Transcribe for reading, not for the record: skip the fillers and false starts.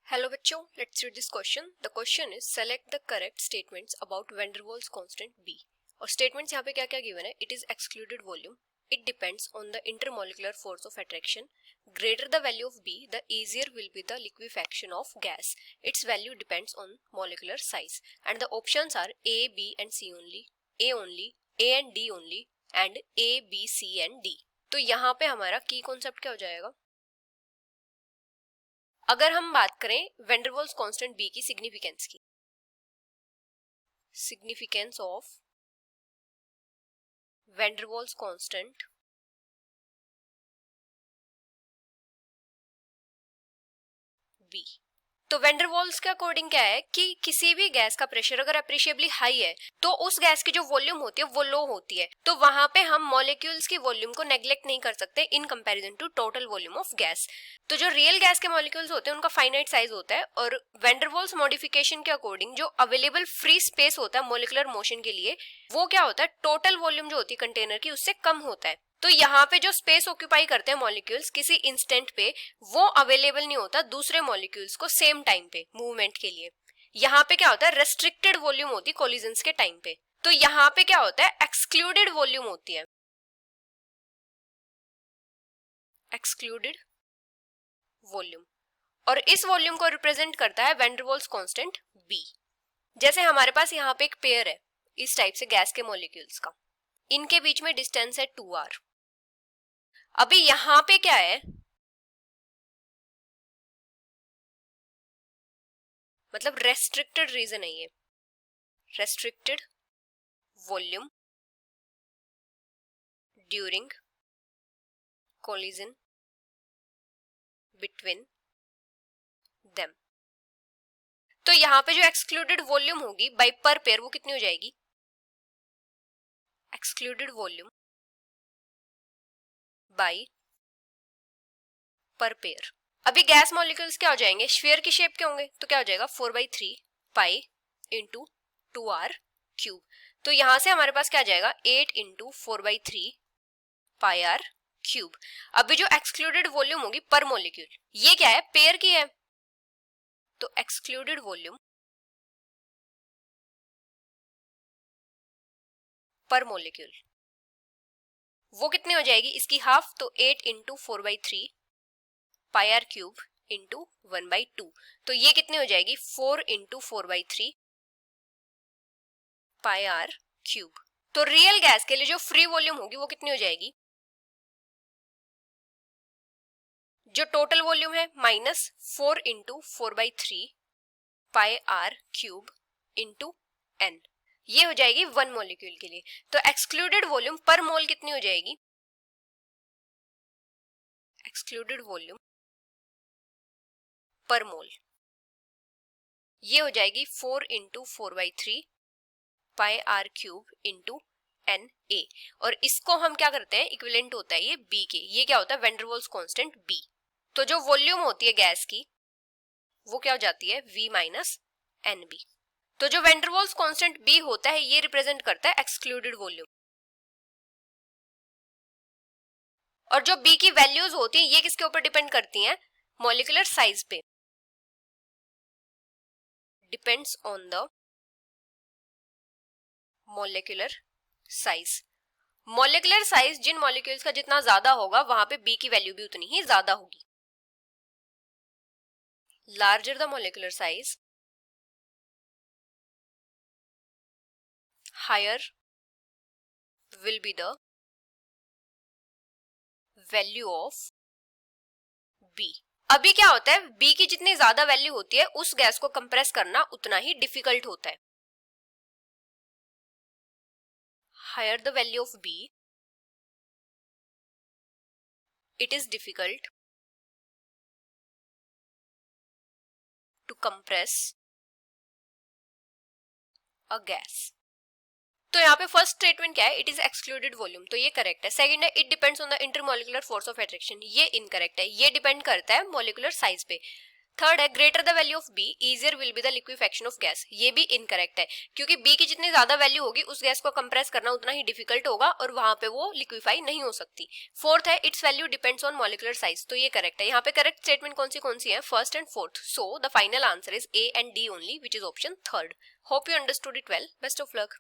Hello बच्चों, let's read this question. The question is select the correct statements about van der Waals constant B. और statements यहाँ पे क्या क्या given है. It is excluded volume, it depends on the intermolecular force of attraction, greater the value of B the easier will be the liquefaction of gas, its value depends on molecular size and the options are A B and C only, A and D only and A B C and D. तो यहाँ पे हमारा की concept क्या हो जाएगा. अगर हम बात करें van der Waals constant B की सिग्निफिकेंस की, significance of van der Waals constant B. तो वैन डर वाल्स के अकॉर्डिंग क्या है कि किसी भी गैस का प्रेशर अगर अप्रिशिएबली हाई है तो उस गैस की जो वॉल्यूम होती है वो लो होती है. तो वहां पे हम मॉलिक्यूल्स की वॉल्यूम को नेग्लेक्ट नहीं कर सकते in comparison to total volume of gas. तो जो रियल गैस के मॉलिक्यूल्स होते हैं उनका फाइनाइट साइज होता है और वैन डर वाल्स मॉडिफिकेशन के अकॉर्डिंग जो अवेलेबल फ्री स्पेस होता है मॉलिक्यूलर मोशन के लिए वो क्या होता है, टोटल वॉल्यूम जो होती है कंटेनर की उससे कम होता है. तो यहाँ पे जो स्पेस ऑक्यूपाई करते हैं मॉलिक्यूल्स किसी इंस्टेंट पे वो अवेलेबल नहीं होता दूसरे मॉलिक्यूल्स को सेम टाइम पे मूवमेंट के लिए. यहाँ पे क्या होता है, रेस्ट्रिक्टेड वॉल्यूम होती है कोलिजन्स के टाइम पे. तो यहाँ पे क्या होता है, एक्सक्लूडेड वॉल्यूम होती है, एक्सक्लूडेड वॉल्यूम. और इस वॉल्यूम को रिप्रेजेंट करता है van der Waals constant B. जैसे हमारे पास यहाँ पे एक पेयर है इस टाइप से गैस के मॉलिक्यूल्स का, इनके बीच में डिस्टेंस है 2r. अभी यहां पे क्या है, मतलब रेस्ट्रिक्टेड रीजन है ये, restricted volume during collision between them. तो यहां पे जो एक्सक्लूडेड वॉल्यूम होगी बाय पर पेयर वो कितनी हो जाएगी, एक्सक्लूडेड वॉल्यूम बाय पर पेयर. अभी गैस मॉलिक्यूल्स क्या हो जाएंगे, स्फीयर की शेप के होंगे तो क्या हो जाएगा 4/3 पाई इंटू 2r क्यूब. तो यहां से हमारे पास क्या आ जाएगा 8 इंटू 4/3 पाई आर क्यूब. अभी जो एक्सक्लूडेड वॉल्यूम होगी पर मॉलिक्यूल, ये क्या है, पेयर की है, तो एक्सक्लूडेड वॉल्यूम पर मॉलिक्यूल वो कितनी हो जाएगी, इसकी हाफ, तो 8 into 4/3 pi R cube into 1/2. तो ये कितनी हो जाएगी 4 इंटू 4/3 पाई आर क्यूब. तो रियल गैस के लिए जो फ्री वॉल्यूम होगी वो कितनी हो जाएगी, जो टोटल वॉल्यूम है minus 4 into 4/3 pi R cube into N, ये हो जाएगी 1 मॉलिक्यूल के लिए. तो एक्सक्लूडेड वॉल्यूम पर मोल कितनी हो जाएगी, एक्सक्लूडेड वॉल्यूम पर मोल ये हो जाएगी 4 into 4/3 pi R cube into N A. और इसको हम क्या करते हैं, इक्विवेलेंट होता है ये बी के, ये क्या होता है van der Waals constant B. तो जो वॉल्यूम होती है गैस की वो क्या हो जाती है v माइनस एन बी. तो जो van der Waals constant B होता है ये रिप्रेजेंट करता है एक्सक्लूडेड वॉल्यूम. और जो बी की वैल्यूज होती हैं ये किसके ऊपर डिपेंड करती हैं, मॉलिक्यूलर साइज पे, depends on the molecular size. Molecular size जिन मॉलिक्यूल्स का जितना ज्यादा होगा वहां पे बी की वैल्यू भी उतनी ही ज्यादा होगी. Larger the molecular size higher will be the value of B. अभी क्या होता है, B की जितनी ज्यादा वैल्यू होती है उस गैस को कंप्रेस करना उतना ही डिफिकल्ट होता है. Higher the value of B, it is difficult to compress a gas. तो यहाँ पे फर्स्ट स्टेटमेंट क्या है, इट इज एक्सक्लूडेड वॉल्यूम, तो ये करेक्ट है. सेकंड है it depends on the intermolecular force of attraction, ये इनकरेक्ट है, ये डिपेंड करता है मॉलिक्यूलर साइज पे. थर्ड है greater the value of be easier will be the liquefaction of gas, ये भी इनकरेक्ट है क्योंकि बी की जितनी ज्यादा वैल्यू होगी उस गैस को कंप्रेस करना उतना ही डिफिकल्ट होगा और वहां पे वो लिक्विफाई नहीं हो सकती। फोर्थ है it's value depends on molecular size, तो ये करेक्ट है। यहाँ पे करेक्ट स्टेटमेंट कौन सी है, first and fourth, so the final answer is a and D only, which is option third. Hope you understood it well, best of luck.